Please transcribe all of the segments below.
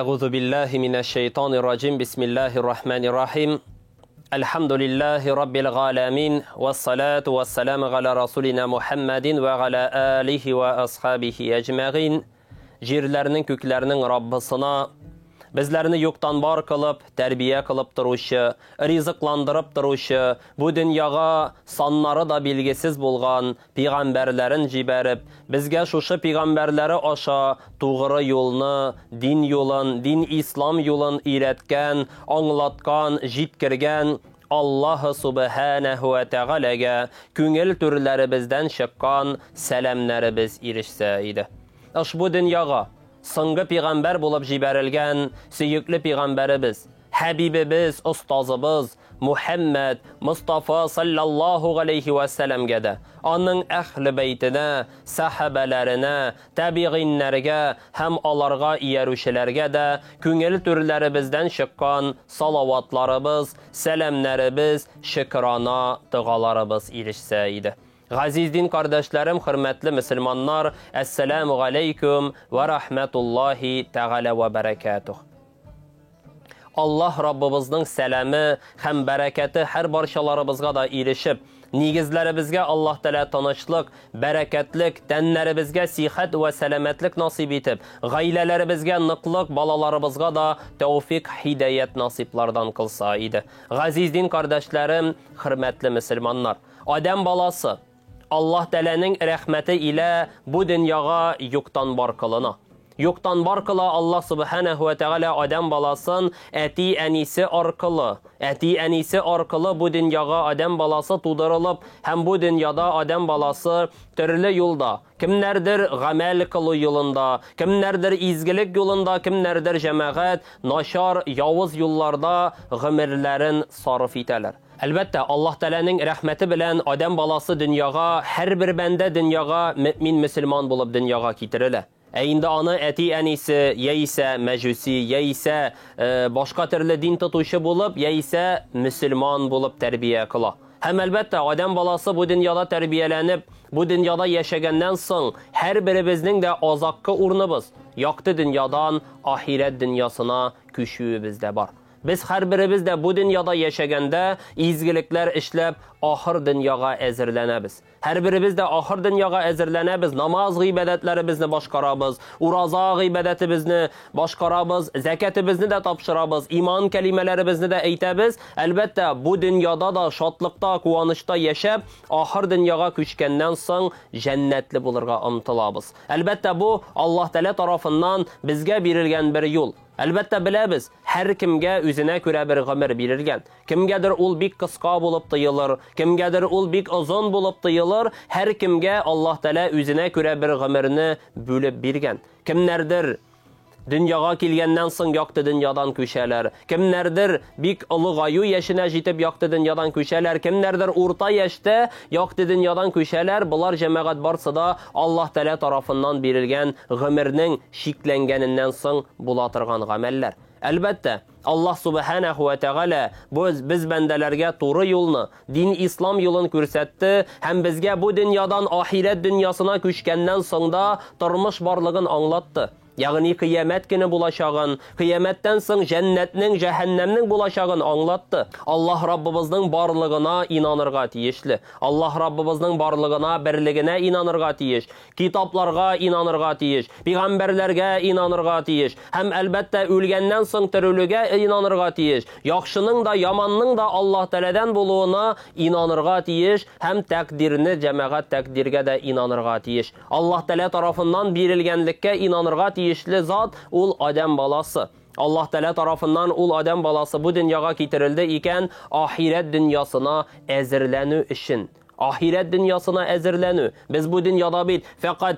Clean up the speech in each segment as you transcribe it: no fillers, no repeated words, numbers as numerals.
أعوذ بالله من الشيطان الرجيم بسم الله الرحمن الرحيم الحمد لله رب العالمين والصلاة والسلام على رسولنا محمد وعلى آله وأصحابه أجمعين Jirlerinin köklerinin Rabbisına bizlerini yoktan var kılıp, terbiye kılıp duruşu, rizıklandırıp duruşu, bu dünyaya sanları da bilgisiz bulgan peygamberlerin jiberip, bizge şuşu peygamberleri aşa doğru yolunu, din yolun, din İslam yolun iletken, anlatkan, jitkirgen, Allah subhanahu ve teala'ga köngül türleri bizden çıkan selamları biz irişseydi. Bu dünyaya Sıngı peygamber bulup jiberilgen süyüklü peygamberimiz, Habibimiz, ustazımız Muhammed Mustafa sallallahu aleyhi ve sellem'ge de, onun ehli beytine, sahabelerine, tabi'inlerge, hem alarga iyerüşlerge de, köngül türlerimizden çıkan salavatlarımız, selamlarımız, şükrana dıgalarımız ilişseydi. Aziz din kardeşlerim, hürmetli Müslümanlar, Esselamu Aleyküm ve Rahmetullahi Teala ve Berekatuh. Allah Rabbimizin selamı hem bereketi her barşalarımızga da ilişip, nigizlerimizge Allah Teala tanışlık, bereketlik, tenlerimizge sihat ve selametlik nasip etip, gailelerimizge nıklık, balalarımızga da tevfik, hidayet nasiplardan kılsaydı. Aziz din kardeşlerim, hürmetli Müslümanlar, Adem balası, Allah Teala'nın rahmeti ile bu dünyaya yoktan var kılına. Yoktan var kıla Allah subhanahu ve teala Adem balasın eti enisi arkalı bu dünyaya Adem balası tudurulup hem bu dünyada Adem balası türlü yolda kimlerdir gamel kılı yolunda, kimlerdir izgilik yolunda, kimlerdir cemaat, naşar, yavuz yollarda gımirlerin sarf iteler. Elbette Allah Teala'nın rahmeti bilen Adem balası dünyaya, her bir bende dünyaya mümin Müslüman bulup dünyaya getirile. Eğinde anı eti enisi, ya ise mecusi, ya ise başka türlü din tutuşu bulup, ya ise Müslüman bulup terbiye kıla. Hem elbette Adem balası bu dünyada terbiyelenip, bu dünyada yaşagenden son her birimizin de azakı urnumuz, yaktı dünyadan ahiret dünyasına küçüğü bizde var. Biz her birimiz de bu dünyada yaşaganda izgilikler işlep ahir dünyaya ezirlenemiz. Her birimiz de ahir dünyaya ezirlenemiz. Namaz gıybedetlerimizni başkarabız. Uraza gıybedetimizni başkarabız. Zekatimizni de tapşırabız. İman kelimelerimizni de eytebiz. Elbette bu dünyada da şatlıkta, kuvanışta yaşap ahir dünyaya küçkenden son cennetli bulurga ımtılabız. Elbette bu Allah Teala tarafından bizge birilgen bir yol. Elbette bilemiz, her kimge üzüne göre bir gımır birilgen. Kimgedir ul bik kıska bulup dıyılır, kimgedir ul bik uzun bulup dıyılır, her kimge Allah Teala üzüne göre bir gımırını bölüp birgen. Kimlerdir dünyaya kilgenden son yaktı dünyadan köşeler, kimlerdir bik ılıgayu yaşına jitip yaktı dünyadan köşeler, kimlerdir orta yaşta yaktı dünyadan köşeler, bunlar cemaat barsa da Allah Teala tarafından birilgen gımırının şiklengeninden son bulatırgan gameller. Elbette Allah subhanahu ve teala biz bendelerge doğru yolunu, din İslam yolunu görsetti, hem bizge bu dünyadan ahiret dünyasına köşkenden sonda turmuş barlığın anlattı. Yani kıyamet günü bulaşağın, kıyametten son cennetinin, cehenneminin bulaşağın anlattı. Allah Rabbimizin barlığına inanırga tiyişli. Allah Rabbimizin barlığına, birliğine inanırga tiyiş. Kitaplarga inanırga tiyiş. Peygamberlerge inanırga tiyiş. Hem elbette ölgenden son terülüge inanırga tiyiş. Yaxşının da yamanның da Allah Teala'dan buluğuna inanırga tiyiş. Hem takdirini, cemaat takdirge de inanırga tiyiş. Allah Teala tarafından birilgenlikke inanırga tiyiş. Yişli zat ul Adem balası. Allah Teala tarafından ul Adem balası bu dünyaya getirildi iken ahiret dünyasına ezirlenü için. Ahiret dünyasına ezirlenü. Biz bu dünyada bil fakat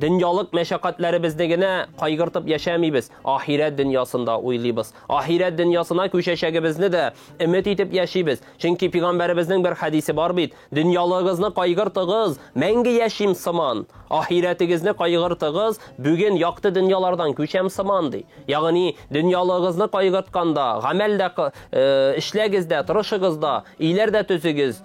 dünyalık meşakkatlerimizde kaygırtıp yaşamayız. Ahiret dünyasında uylayız. Ahiret dünyasına köşeşegimizni de ümit etip yaşayız. Çünkü Peygamberimizin bir hadisi var bit. Dünyalığınızı kaygırtığız, mengi yaşayım sıman. Ahiretinizni kaygırtığız, bugün yaktı dünyalardan köşem sıman dey. Yani dünyalığınızı kaygırtkanda, gamelde, işlegizde, tırışığızda, ileride tüzügüz.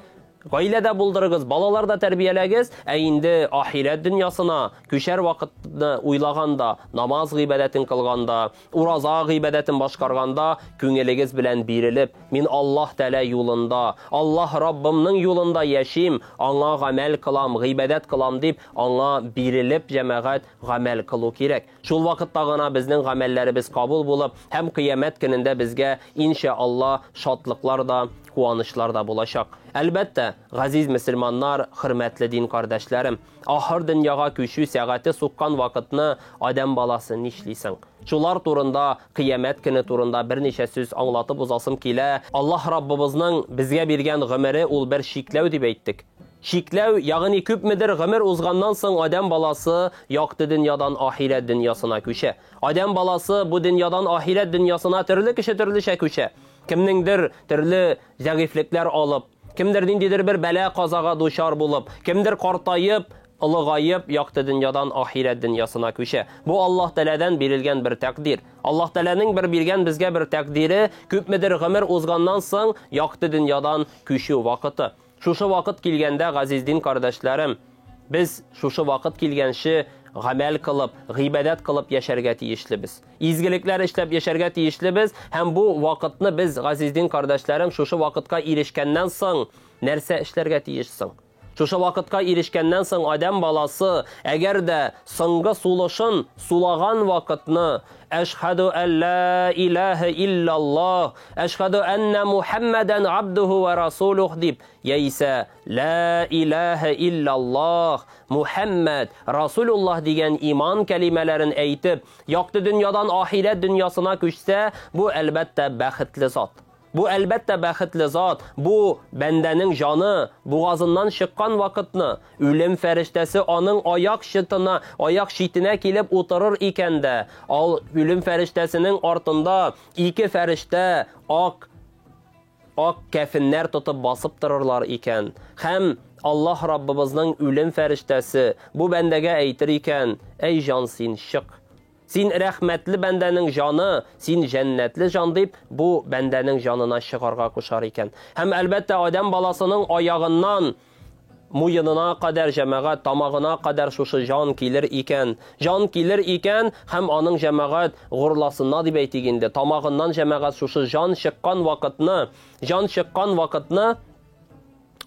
гаиләдә булдырыгыз, балалар да тәрбияләгез, ә инде ахирет дөньясына күчәр вакытны уйлаганда, намаз гыйбадәтен кылганда, ураза гыйбадәтен башкарганда, күңелегез белән бирелеп, мин Аллаһ Тәала юлында, Аллаһ Раббымның юлында яшим, аңа гамәл кылам, гыйбадәт кылам дип, аңа бирелеп җәмәгать гамәл кылу кирәк. Шул вакытта гына безнең гамәлләребез кабул булып, һәм кыямәт көнендә безгә иншаалла шатлыклар да, куанышлар да булачак. Әлбәттә, газиз мөселманнар, хөрмәтле дин кардәшләрем, ахыр дөньяга күчү сәгате суккан вакытны адәм баласы нишлисең? Шулар турында, кыямәт көне турында берничә сүз аңлатып узасым килә. Аллаһ Раббыбызның безгә биргән гомере ул бер шикләү дип әйттек. Шикләү, ягъни күпмедер гомер узганнан соң адәм баласы якты дөньядан ахирет дөньясына күчә. Адәм баласы бу дөньядан ахирет дөньясына төрле кеше төрлечә күчә. Кемнеңдер төрле зәгыйфлекләр алып, кемдер ниндидер бер бәла казага дучар булып, кемдер картайып, ылыгайып, якты дөньядан ахирет дөньясына күчә. Бу Аллаһ Тәаләдән бирелгән бер тәкъдир. Аллаһ Тәаләнең бер биргән безгә бер тәкъдире, күпмедер гомер узганнан соң якты дөньядан күчү вакыты. Шушы вакыт килгәндә, газиз дин кардәшләрем, без шушы вакыт килгәнче гамәл кылып, гыйбадәт кылып яшәргә тиешлебез. Изгелекләр эшләп яшәргә тиешлебез, һәм бу вакытны без, газиз дин кардәшләрем, шушы вакытка ирешкәннән соң нәрсә эшләргә тиешсең? Шушы вакытка ирешкәннән соң адәм баласы, әгәр дә соңгы сулышын сулаган вакытны әшһаду алла илаха иллаллаһ, әшһаду анна Мухаммадан абдуху ва расулуһ дип, яисә ла илаха иллаллаһ, Мухаммад Расулуллаһ дигән иман кәлимәләрен әйтеп, якты дөньядан ахирет дөньясына күчсә, бу әлбәттә бәхетле зат. Бу әлбәттә бәхетле зат, бу бәндәнең жаны бугазыннан чыккан вакытны, үлем фәрештәсе аның аяк читенә килеп утырыр икән дә, ал үлем фәрештәсенең артында ике фәрештә ак кәфеннәр тотып басып торырлар икән. Һәм Аллаһ Раббыбызның үлем фәрештәсе бу бәндәгә әйтер икән: "Әй җан, син чык. Син рәхмәтле бәндәнең жаны, син җәннәтле жан" дип, бу бәндәнең жанына чыгарга кушар икән. Һәм әлбәттә адәм баласының аягыннан муенына кадәр, җәмәгать тамагына кадәр шушы жан килер икән. Жан килер икән, һәм аның җәмәгать гурласына дип әйтик инде. Тамагыннан җәмәгать шушы жан чыккан вакытны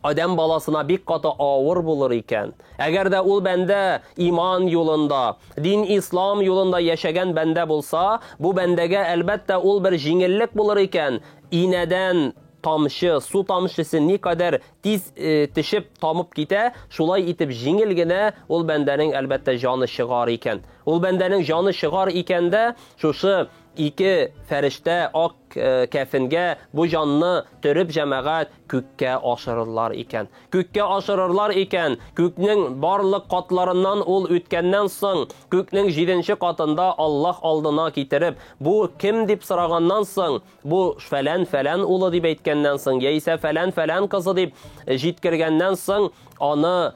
адәм баласына бик каты авыр булыр икән. Әгәр дә ул бәндә иман юлында, дин ислам юлында яшәгән бәндә булса, бу бәндәгә әлбәттә ул бер җиңеллек булыр икән. Инәдән тамчы, су тамчысы никадәр тиз тишеп тамып китә, шулай итеп җиңел генә ул бәндәнең әлбәттә җаны чыгар икән. Ул бәндәнең җаны чыгар икән дә, шушы ике фәрештә ак кәфенгә бу җанны төреп җәмәгать күккә ашырырлар икән. Күккә ашырырлар икән. Күкнең барлык катларыннан ул үткәннән соң, күкнең 7нче катында Аллаһ алдына китереп, бу кем дип сораганнан соң, бу фәлән улы дип әйткәннән соң, яисә фәлән кызы дип җиткергәннән соң, аны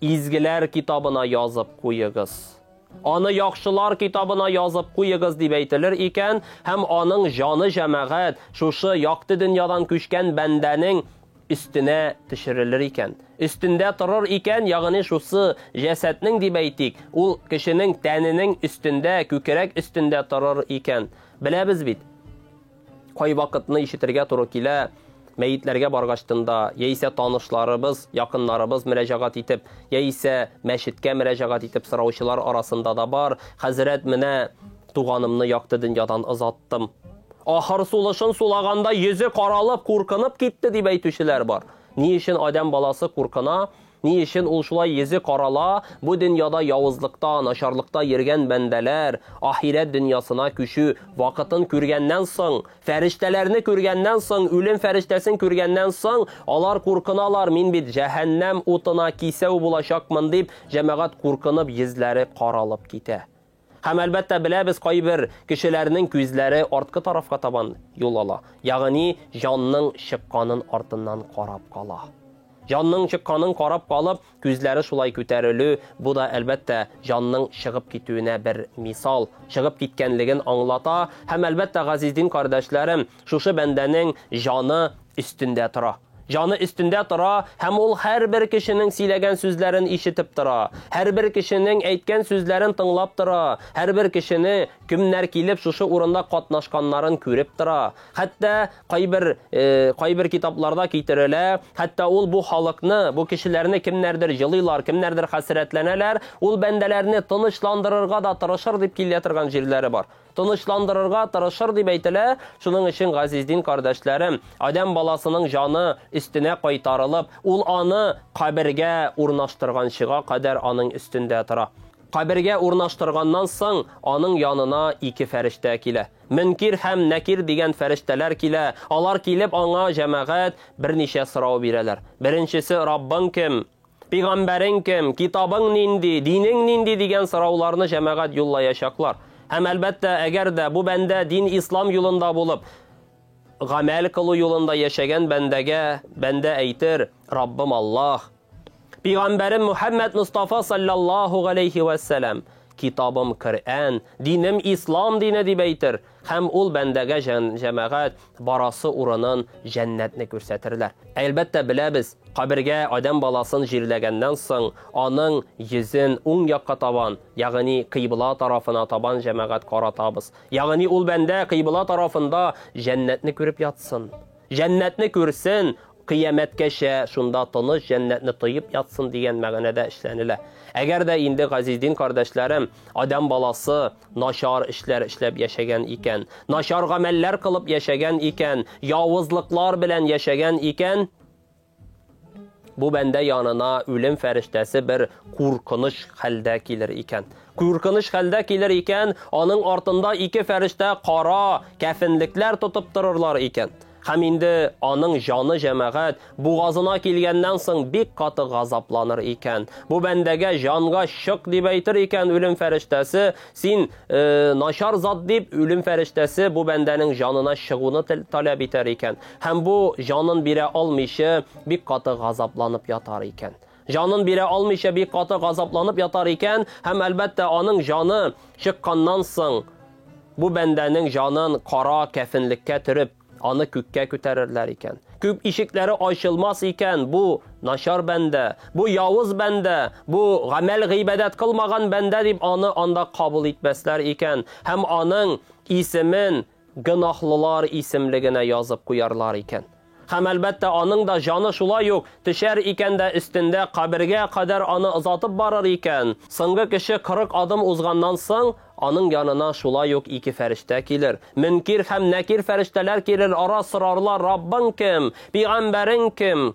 изгеләр китабына язып куегыз. Аны яхшылар китабына язып куегыз дип әйтелер икән, һәм аның җаны җәмәгать шушы якты дөньядан күчкән бәндәнең өстенә төшерелер икән. Өстендә торыр икән, ягъни шусы җәсәтнең дип әйтик, ул кешенең тәненең өстендә, күкрәк өстендә торыр икән. Беләбез бит, кай вакытны ишетергә туры килә, мәйетләргә баргачтында, яисә танышларыбыз, якыннарыбыз мөрәҗәгать итеп, яисә мәчеткә мөрәҗәгать итеп сораучылар арасында да бар: "Хәзрәт, менә туганымны якты дөньядан озаттым. Ахыр сулышын сулаганда йөзе каралып, куркынып китте" дип әйтүчеләр бар. Ни өчен адәм баласы куркына? Ни өчен ул шулай йөзе карала? Бу дөньяда явызлыкта, начарлыкта йөргән бәндәләр ахирет дөньясына күчү вакытын күргәннән соң, фәрештәләрне күргәннән соң, үлем фәрештәсен күргәннән соң, алар куркыналар: "Мин бит җәһәннәм утына кисәү булачакмын" дип, җәмәгать куркынып йөзләре каралып китә. Һәм әлбәттә беләбез, кайбер кешеләрнең күзләре арткы тарафка табан юл ала. Ягъни җанның чыкканын артыннан карап кала. Җанның чыкканын карап калып, күзләре шулай күтәрелү, бу да әлбәттә җанның чыгып китүенә бер мисал, чыгып киткәнлеген аңлата. Һәм әлбәттә, газиз дин кардәшләрем, шушы бәндәнең җаны өстендә тора. Jаны üstündә тора, һәм ул һәрбер кешенең сөйләгән сүзләрен ишетеп тора. Һәрбер кешенең әйткән сүзләрен тыңлап тора. Һәрбер кешене кемнәр килеп шушы урында катнашканнарын күреп тора. Хәтта кайбер китапларда китерелә, хәтта ул бу халыкны, бу кешеләрне кемнәрдер җылыйлар, кемнәрдер хәсрәтләнәләр, ул бәндәләрне тынычландырырга да тырышыр дип килә торган җирләре бар. Тынычландырырга тырышыр дип әйтелә. Шуның өчен, газиз дин кардәшләрем, Адәм баласының жаны üstüne кайтарылып, ул аны кабергә урнаштырганчыга кадәр аның өстендә тора. Кабергә урнаштырганнан соң аның янына ике фәрештә килә. Мөнкир һәм Накир дигән фәрештәләр килә. Алар килеп аңа җәмәгать берничә сорау бирәләр. Беренчесе: Раббың кем? Пәйгамбәрең кем? Китабың нинди? Динең нинди? Дигән сорауларны җәмәгать юллаячаклар. Һәм әлбәттә, әгәр дә бу бәндә дин ислам юлында булып, гамәл кылу юлында яшәгән бәндәгә бәндә әйтер: Раббым Аллаһ, Пәйгамбәрем Мөхәммәд Мустафа саллаллаһу алейхи ва саллям, китабым Коръән, динем ислам дине дип әйтер. Һәм ул бәндәгә җәмәгать барасы урынын җәннәтне күрсәтерләр. Әлбәттә, беләбез, кабергә Адәм баласын җирләгәннән соң аның йөзен уң якка табан, ягъни кыйбла тарафына табан җәмәгать каратабыз. Ягъни ул бәндә кыйбла тарафында җәннәтне күреп ятсын. Җәннәтне күрсен, кыямәткәчә шунда тыныч җәннәтне тоеп ятсын дигән мәгънәдә эшләнелә. Әгәр дә инде, газиз дин кардәшләрем, Адәм баласы начар эшләр эшләп яшәгән икән, начар гамәлләр кылып яшәгән икән, явызлыклар белән яшәгән икән, бу бәндә янына үлем фәрештәсе бер куркыныч хәлдә килер икән. Куркыныч хәлдә килер икән, аның артында ике фәрештә кара кәфенлекләр тотып торырлар икән. Һәм инде аның жаны җәмәгать бугазына килгәннән соң бик каты газапланыр икән. Бу бәндәгә җанга шык дип әйтер икән үлем фәрештәсе, син начар зат дип үлем фәрештәсе бу бәндәнең җанына чыгуны таләп итәр икән. Һәм бу җанын бирә алмыйча бик каты газапланып ятар икән. Җанын бирә алмыйча бик каты газапланып ятар икән, һәм әлбәттә аның җаны чыкканнан соң бу бәндәнең җанын кара кәфенлеккә төреп аны күккә күтәрерләр икән. Күп ишекләре ачылмас икән бу начар бәндә, бу явыз бәндә, бу гамәл гыйбадәт кылмаган бәндә дип аны анда кабул итмәсләр икән. Һәм аның исемен гынахлылар исемлегенә язып куярлар икән. Һәм әлбәттә аның да җаны шулай ук төшәр икән дә өстендә кабергә кадәр аны озатып барыр икән. Соңгы кеше 40 адым узганнан соң аның янына шулай ук ике фәрештә килер. Мөнкир һәм Накир фәрештәләр килер, ара сорарлар: Раббың кем? Пәйгамбәрең кем?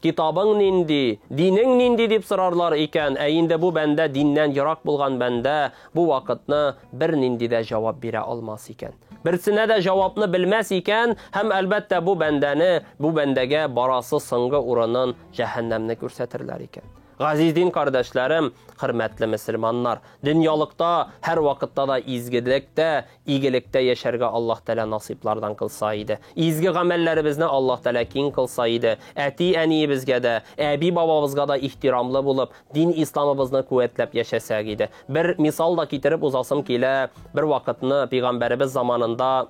Китабың нинди? Динең нинди дип сорарлар икән. Ә инде бу бәндә диннән ерак булган бәндә бу вакытны бер нинди дә җавап бирә алмас икән. Берсенә дә җавапны белмәс икән, һәм әлбәттә бу бәндәгә барасы соңгы урынын җәһәннәмне күрсәтерләр икән. Газиз дин кардәшләрем, хөрмәтле мөселманнар, дөньялыкта һәр вакытта да изгелектә, игелектә яшәргә Аллаһ Тәала насыйплардан кылса иде. Изге гамәлләребезне Аллаһ Тәала киң кылса иде. Әти-әниебезгә дә, әби-бабабызга да ихтирамлы булып, дин исламыбызны куәтләп яшәсәк иде. Бер мисал да китереп узасым килә. Бер вакытны Пәйгамбәребез заманында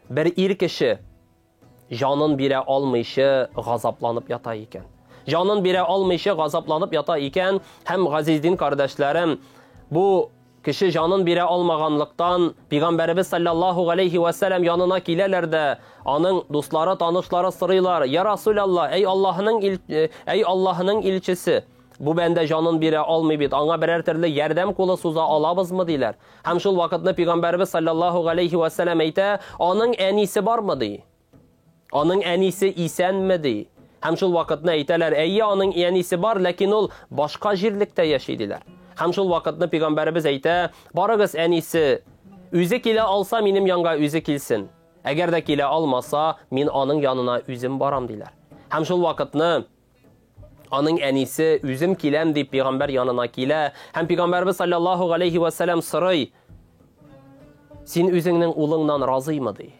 бер ир кеше җанын бирә алмыйча газапланып ята икән. Җанын бирә алмыйча газапланып ята икән, һәм газиз дин кардәшләрем, бу кеше җанын бирә алмаганлыктан Пәйгамбәребез саллаллаһу алейхи ва саллям янына киләләр дә, аның дуслары, танышлары сорыйлар: "Я Расулаллаһ, эй Аллаһның илчесе, бу бәндә җанын бирә алмый бит, аңа берәр төрле ярдәм кулы суза алабызмы?" диләр. Һәм шул вакытны Пәйгамбәребез саллаллаһу алейхи ва саллям әйтә: "Аның әнисе бармы?" ди. Аның әнисе исәнме ди. Һәм шул вакытны әйтәләр: "Әйе, аның әнисе бар, ләкин ул башка җирлектә яши" диләр. Һәм шул вакытны Пәйгамбәребез әйтә: "Барыгыз, әнисе, үзе килә алса, минем янга үзе килсен. Әгәр дә килә алмаса, мин аның янына үзем барам" диләр. Һәм шул вакытны аның әнисе үзем киләм дип Пәйгамбәр янына килә, һәм Пәйгамбәребез саллаллаһу алейхи ва саллям сорый: "Син үзеңнең улыңнан разыймы?" ди.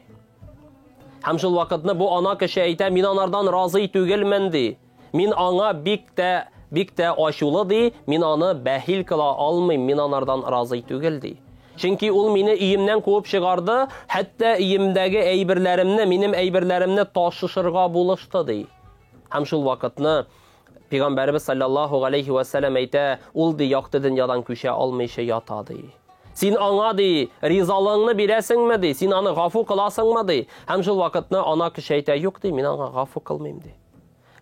Һәм шул вакытны бу ана кеше әйтә: "Мин анардан разый түгелмен" ди. "Мин аңа бик тә ачулы" ди. "Мин аны бәхил кыла алмыйм, мин анардан разый түгел" ди. Чөнки ул мине өемнән куып чыгарды, хәтта өемдәге әйберләремне, минем әйберләремне ташышырга булышты ди. Һәм шул вакытны Пәйгамбәрбез саллаллаһу алейхи ва саллям әйтә, ул ди якты дөньядан күчә алмыйча ята ди. Син аңа ди, ризалыгыңны бирәсеңме ди, син аны гафу кыласыңмы ди. Һәм шул вакытны ана кеше әйтә, юк ди, мин аңа гафу кылмыйм ди.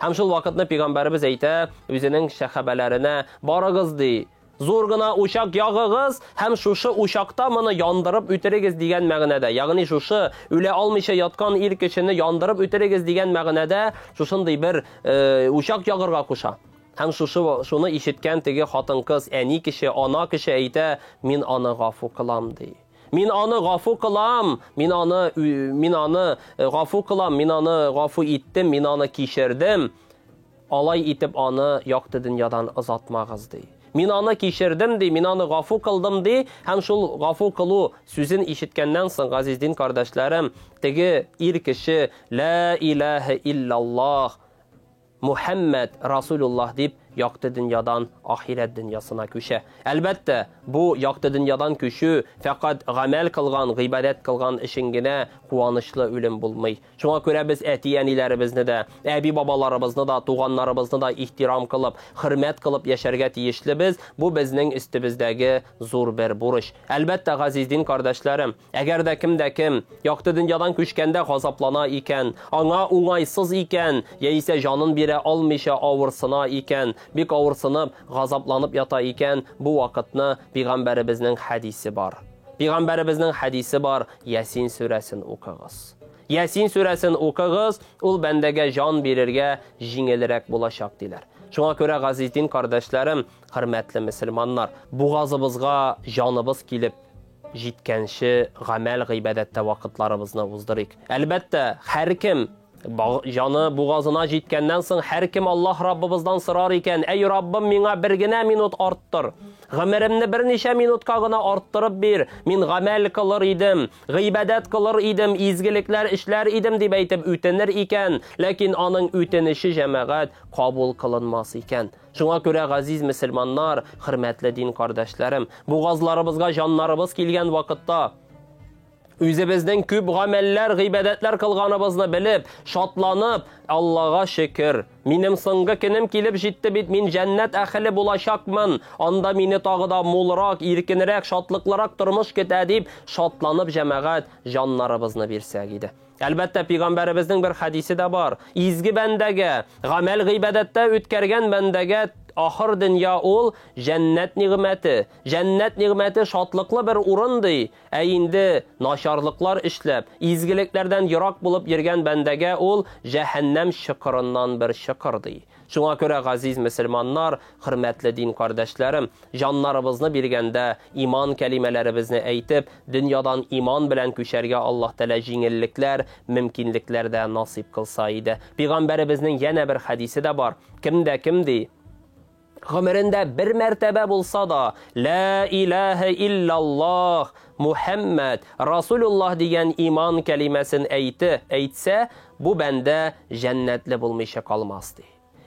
Һәм шул вакытны Пәйгамбәрбез әйтә, үзенең шәһабәләренә, барыгыз ди, зур гына учак ягыгыз, һәм шушы учакта моны яндырып үтерегез дигән мәгънәдә. Ягъни шушы үлә алмыйча яткан ир кешене яндырып үтерегез дигән мәгънәдә шушындый бер учак ягырга куша. Һәм шуны ишеткән теге хатын-кыз, әни кеше, ана кеше әйтә, мин аны гафу кылам ди. Мин аны гафу кылам, мин аны гафу кылам, мин аны гафу иттем, мин аны кичердем. Алай итеп аны якты дөньядан озатмагыз ди. Мин аны кичердем ди, мин аны гафу кылдым ди. Һәм шул гафу кылу сүзен ишеткәннән соң, газиз дин кардәшләрем, теге ир кеше ла илаһа иллаллаһ Мухаммад Расулуллаһ дип якты дөньядан ахирет дөньясына күчә. Әлбәттә, бу якты дөньядан күчү фақат гамәл кылган, гыйбадәт кылган өчен генә куанычлы үлем булмый. Шуңа күрә без әти-әниләребезне дә, әби-бабаларыбызны да, туганнарыбызны да ихтирам кылып, хөрмәт кылып яшәргә тиешлебез. Бу безнең өстебездәге зур бер бурыч. Әлбәттә, газиз дин кардәшләрем, әгәр дә кем якты дөньядан күчкәндә газаплана икән, аңа уңайсыз икән, яисә җанын бирә алмыйча авырсына икән, бик авырсынып, газапланып ята икән, бу вакытны Пәйгамбәребезнең хәдисе бар. Пәйгамбәребезнең хәдисе бар, Ясин сүрәсен укыгыз. Ясин сүрәсен укыгыз, ул бәндәгә җан бирергә җиңелрәк булачак диләр. Шуңа күрә, газиз дин кардәшләрем, хөрмәтле мөселманнар, бугазыбызга җаныбыз килеп җиткәнче гамәл гыйбадәттә вакытларыбызны уздырыйк. Әлбәттә, һәркем жаны бугазына җиткәннән соң һәркем Аллаһ Раббыбыздан сорар икән: "Әй Раббым, миңа бер генә минут арттыр. Гомеремне берничә минутка гына арттырып бир. Мин гамәл кылыр идем, гыйбадәт кылыр идем, изгелекләр эшләр идем" дип әйтеп үтенер икән, ләкин аның үтенеше җәмәгать кабул кылынмас икән. Шуңа күрә, газиз мөселманнар, хөрмәтле дин кардәшләрем, бугазларыбызга җаннарыбыз килгән вакытта үзебезнең күп гамәлләр, гыйбадәтләр кылганыбызны белеп, шатланып, Аллага шөкер, минем соңгы көнем килеп җитте бит, мин җәннәт әһле булачакмын, анда мине тагы да мулрак, иркенрәк, шатлыклырак тормыш көтә дип, шатланып җәмәгать җаннарыбызны бирсәк иде. Әлбәттә, Пәйгамбәребезнең бер хәдисе дә бар. Изге бәндәгә, гамәл гыйбадәттә үткәргән бәндәгә ахыр дөнья ул җәннәт нигъмәте. Җәннәт нигъмәте шатлыклы бер урын ди. Ә инде начарлыклар эшләп, изгелекләрдән ерак булып йөргән бәндәгә ул җәһәннәм чыкырыннан бер чыкыр ди. Шуңа күрә, газиз мөселманнар, хөрмәтле дин кардәшләрем, җаннарыбызны биргәндә иман кәлимәләребезне әйтеп, дөньядан иман белән күчәргә Аллаһ Тәала җиңеллекләр, мөмкинлекләр дә насыйп кылса иде. Пәйгамбәребезнең янә бер хәдисе дә бар. Кем ди? Гомерендә бер мәртәбә булса да, ла илаһа иллаллаһ Мухаммад Расулуллаһ дигән иман кәлимәсен әйтсә, бу бәндә җәннәтле булмыйча калмас ди.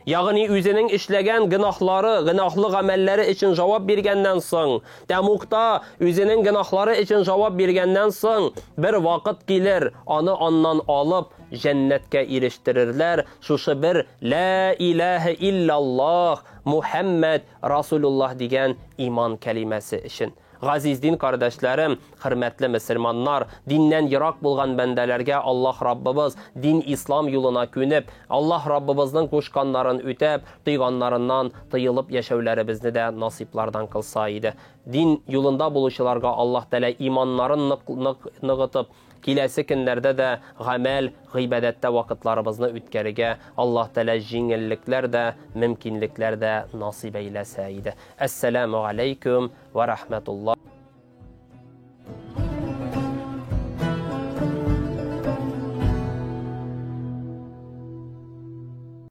Ягъни үзенең эшләгән гынаһлы гамәлләре өчен җавап биргәннән соң, тәмукта үзенең гынаһлары өчен җавап биргәннән соң, бер вакыт килер, аны аннан алып җәннәткә ирештерерләр. Шушы бер ла илаһа иллаллаһ Мухаммад Расулуллаһ дигән иман кәлимәсе өчен. Газиз дин кардәшләрем, хөрмәтле мөселманнар, диннән ерак булган бәндәләргә Аллаһ Раббыбыз дин ислам юлына күнеп, Аллаһ Раббыбызның кушканнарын үтәп, тыйганнарыннан тыелып яшәүләребезне дә насыйплардан кылса иде. Дин юлында булучыларга Аллаһ Тәала иманнарын ныгытып, киләсе көннәрдә дә гамәл, гыйбадәттә вакытларыбызны үткәрергә Аллаһ Тәала җиңеллекләр дә, мөмкинлекләр дә насыйп әйләсә иде. Ассаламу алейкум ва рахматуллаһ.